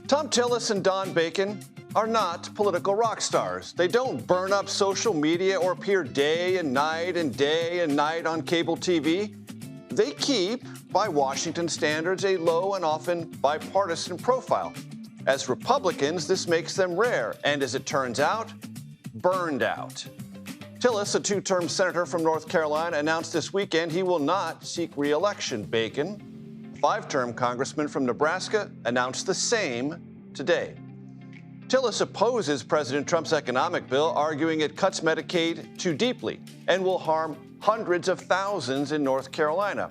Thom Tillis and Don Bacon are not political rock stars. They don't burn up social media or appear day and night on cable TV. They keep, by Washington standards, a low and often bipartisan profile. As Republicans, this makes them rare, and as it turns out, burned out. Tillis, a two-term senator from North Carolina, announced this weekend he will not seek re-election. Bacon, a five-term congressman from Nebraska, announced the same today. Tillis opposes President Trump's economic bill, arguing it cuts Medicaid too deeply and will harm hundreds of thousands in North Carolina.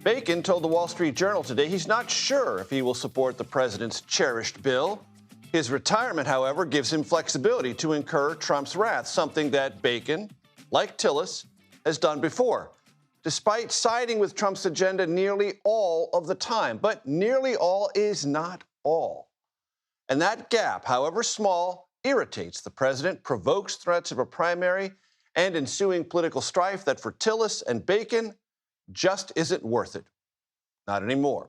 Bacon told the Wall Street Journal today he's not sure if he will support the president's cherished bill. His retirement, however, gives him flexibility to incur Trump's wrath, something that Bacon, like Tillis, has done before, despite siding with Trump's agenda nearly all of the time. But nearly all is not all. And that gap, however small, irritates the president, provokes threats of a primary and ensuing political strife that for Tillis and Bacon just isn't worth it. Not anymore.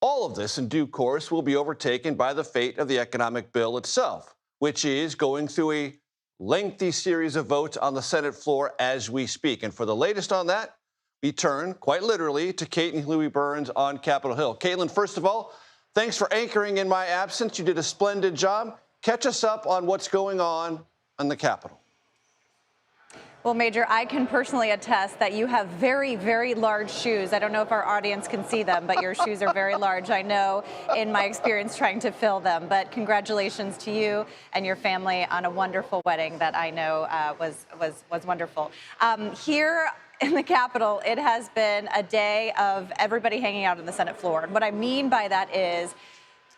All of this, in due course, will be overtaken by the fate of the economic bill itself, which is going through a lengthy series of votes on the Senate floor as we speak. And for the latest on that, we turn, quite literally, to Kate and Huey-Burns on Capitol Hill. Caitlin, first of all, thanks for anchoring in my absence. You did a splendid job. Catch us up on what's going on the Capitol. Well, Major, I can personally attest that you have very, very large shoes. I don't know if our audience can see them, but your shoes are very large. I know in my experience trying to fill them. But congratulations to you and your family on a wonderful wedding that I know was wonderful. Here in the Capitol, it has been a day of everybody hanging out on the Senate floor. And what I mean by that is,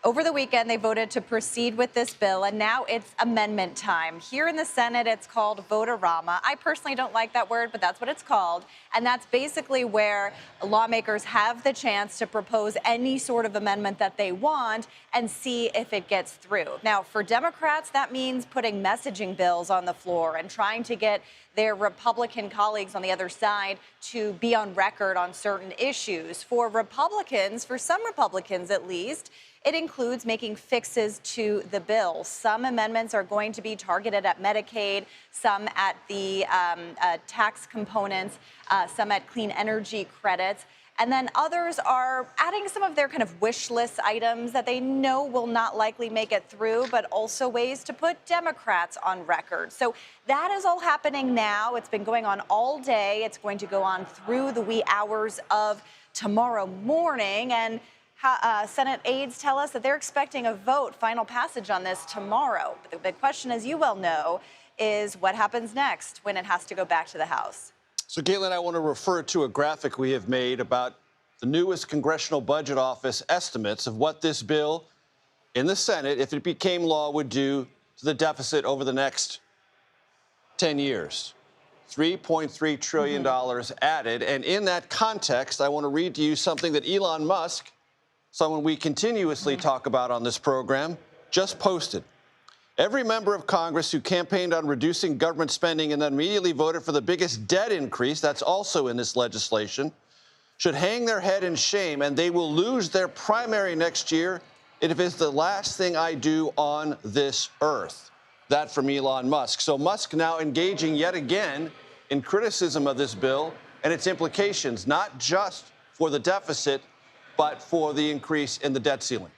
over the weekend, they voted to proceed with this bill, and now it's amendment time. Here in the Senate, it's called Vote-a-rama. I personally don't like that word, but that's what it's called. And that's basically where lawmakers have the chance to propose any sort of amendment that they want and see if it gets through. Now, for Democrats, that means putting messaging bills on the floor and trying to get their Republican colleagues on the other side to be on record on certain issues. For Republicans, for some Republicans at least, it includes making fixes to the bill. Some amendments are going to be targeted at Medicaid, some at the tax components, some at clean energy credits. And then others are adding some of their kind of wish list items that they know will not likely make it through, but also ways to put Democrats on record. So that is all happening now. It's been going on all day. It's going to go on through the wee hours of tomorrow morning. And Senate aides tell us that they're expecting a vote, final passage on this tomorrow. But the big question, as you well know, is what happens next when it has to go back to the House. So, Caitlin, I want to refer to a graphic we have made about the newest Congressional Budget Office estimates of what this bill in the Senate, if it became law, would do to the deficit over the next 10 years. $3.3 trillion added. And in that context, I want to read to you something that Elon Musk, someone we continuously talk about on this program, just posted. Every member of Congress who campaigned on reducing government spending and then immediately voted for the biggest debt increase, that's also in this legislation, should hang their head in shame, and they will lose their primary next year if it is the last thing I do on this earth. That from Elon Musk. So Musk now engaging yet again in criticism of this bill and its implications, not just for the deficit, but for the increase in the debt ceiling.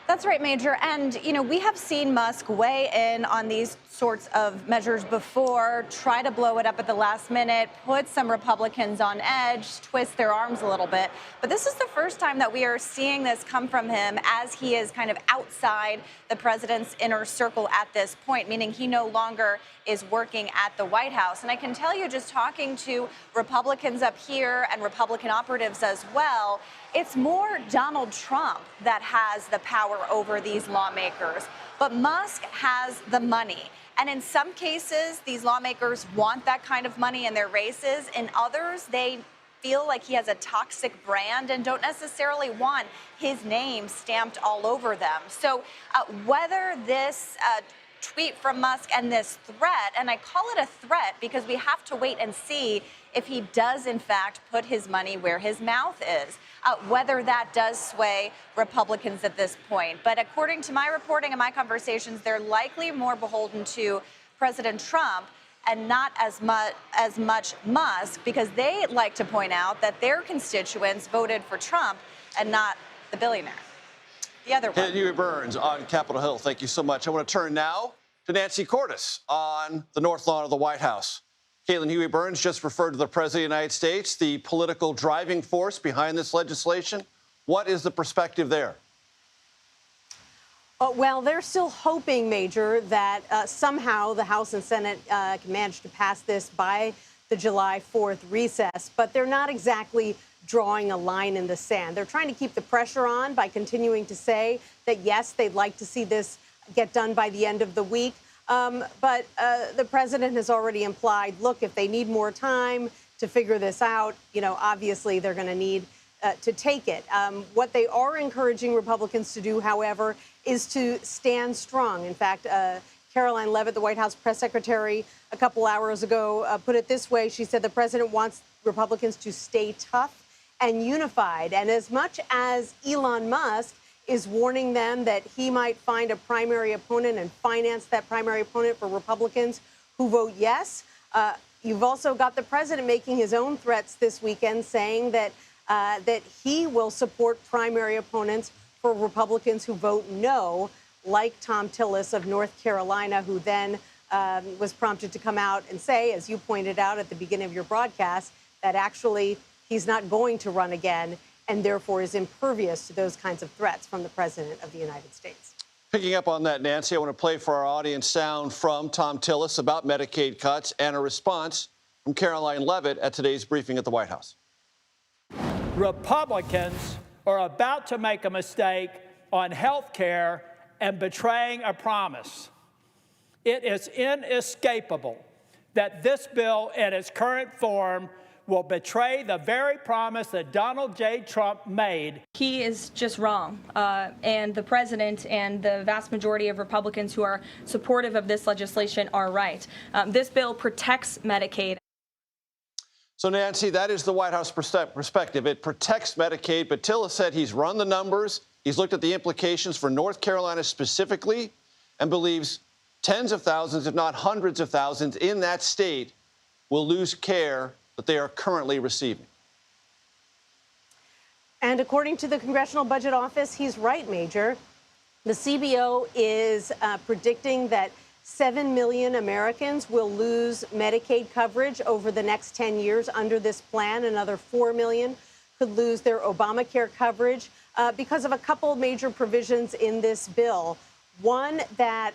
That's right, Major. And, you know, we have seen Musk weigh in on these sorts of measures before, try to blow it up at the last minute, put some Republicans on edge, twist their arms a little bit. But this is the first time that we are seeing this come from him as he is kind of outside the president's inner circle at this point, meaning he no longer is working at the White House. And I can tell you, just talking to Republicans up here and Republican operatives as well, it's more Donald Trump that has the power over these lawmakers. But Musk has the money. And in some cases, these lawmakers want that kind of money in their races. In others, they feel like he has a toxic brand and don't necessarily want his name stamped all over them. So whether this tweet from Musk and this threat. And I call it a threat because we have to wait and see if he does, in fact, put his money where his mouth is, whether that does sway Republicans at this point. But according to my reporting and my conversations, they're likely more beholden to President Trump and not as much Musk, because they like to point out that their constituents voted for Trump and not the billionaire. The other one. Huey-Burns on Capitol Hill. Thank you so much. I want to turn now to Nancy Cordes on the North Lawn of the White House. Caitlin, Huey-Burns just referred to the President of the United States, the political driving force behind this legislation. What is the perspective there? Well, they're still hoping, Major, that somehow the House and Senate can manage to pass this by the July 4th recess, but they're not exactly drawing a line in the sand. They're trying to keep the pressure on by continuing to say that, yes, they'd like to see this get done by the end of the week. But the president has already implied, look, if they need more time to figure this out, obviously they're going to need to take it. What they are encouraging Republicans to do, however, is to stand strong. In fact, Caroline Leavitt, the White House press secretary, a couple hours ago put it this way. She said the president wants Republicans to stay tough and unified. And as much as Elon Musk is warning them that he might find a primary opponent and finance that primary opponent for Republicans who vote yes, you've also got the president making his own threats this weekend, saying that that he will support primary opponents for Republicans who vote no, like Thom Tillis of North Carolina, who then was prompted to come out and say, as you pointed out at the beginning of your broadcast, that actually he's not going to run again and therefore is impervious to those kinds of threats from the President of the United States. Picking up on that, Nancy, I want to play for our audience sound from Thom Tillis about Medicaid cuts and a response from Caroline Leavitt at today's briefing at the White House. Republicans are about to make a mistake on health care and betraying a promise. It is inescapable that this bill in its current form will betray the very promise that Donald J. Trump made. He is just wrong, and the president and the vast majority of Republicans who are supportive of this legislation are right. This bill protects Medicaid. So, Nancy, that is the White House perspective. It protects Medicaid, but Tillis said he's run the numbers, he's looked at the implications for North Carolina specifically, and believes tens of thousands, if not hundreds of thousands, in that state will lose care that they are currently receiving. And according to the Congressional Budget Office, he's right, Major. The CBO is predicting that 7 million Americans will lose Medicaid coverage over the next 10 years under this plan. Another 4 million could lose their Obamacare coverage because of a couple major provisions in this bill. One that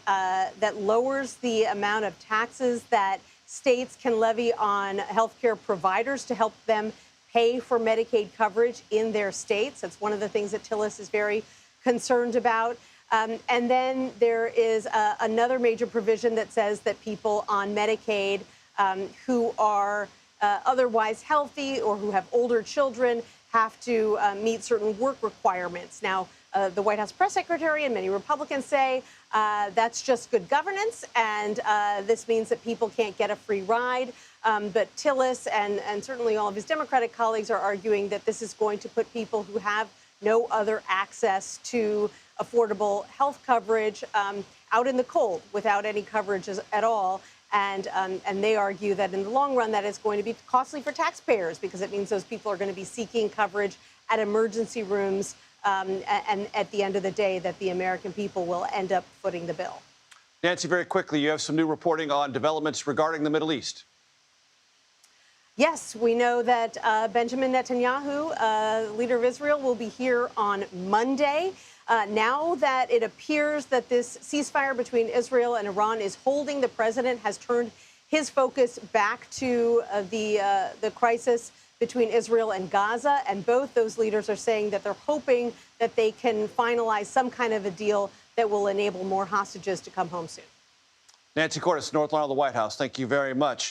lowers the amount of taxes that states can levy on healthcare providers to help them pay for Medicaid coverage in their states. That's one of the things that Tillis is very concerned about. And then there is another major provision that says that people on Medicaid who are otherwise healthy or who have older children have to meet certain work requirements. Now, the White House press secretary and many Republicans say that's just good governance, and this means that people can't get a free ride. But Tillis and certainly all of his Democratic colleagues are arguing that this is going to put people who have no other access to affordable health coverage out in the cold without any coverage at all. And they argue that in the long run, that is going to be costly for taxpayers because it means those people are going to be seeking coverage at emergency rooms. And at the end of the day, that the American people will end up footing the bill. Nancy, very quickly, you have some new reporting on developments regarding the Middle East. Yes, we know that Benjamin Netanyahu, leader of Israel, will be here on Monday. Now that it appears that this ceasefire between Israel and Iran is holding, the president has turned his focus back to the crisis between Israel and Gaza. And both those leaders are saying that they're hoping that they can finalize some kind of a deal that will enable more hostages to come home soon. Nancy Cordes, North Lawn of the White House, thank you very much.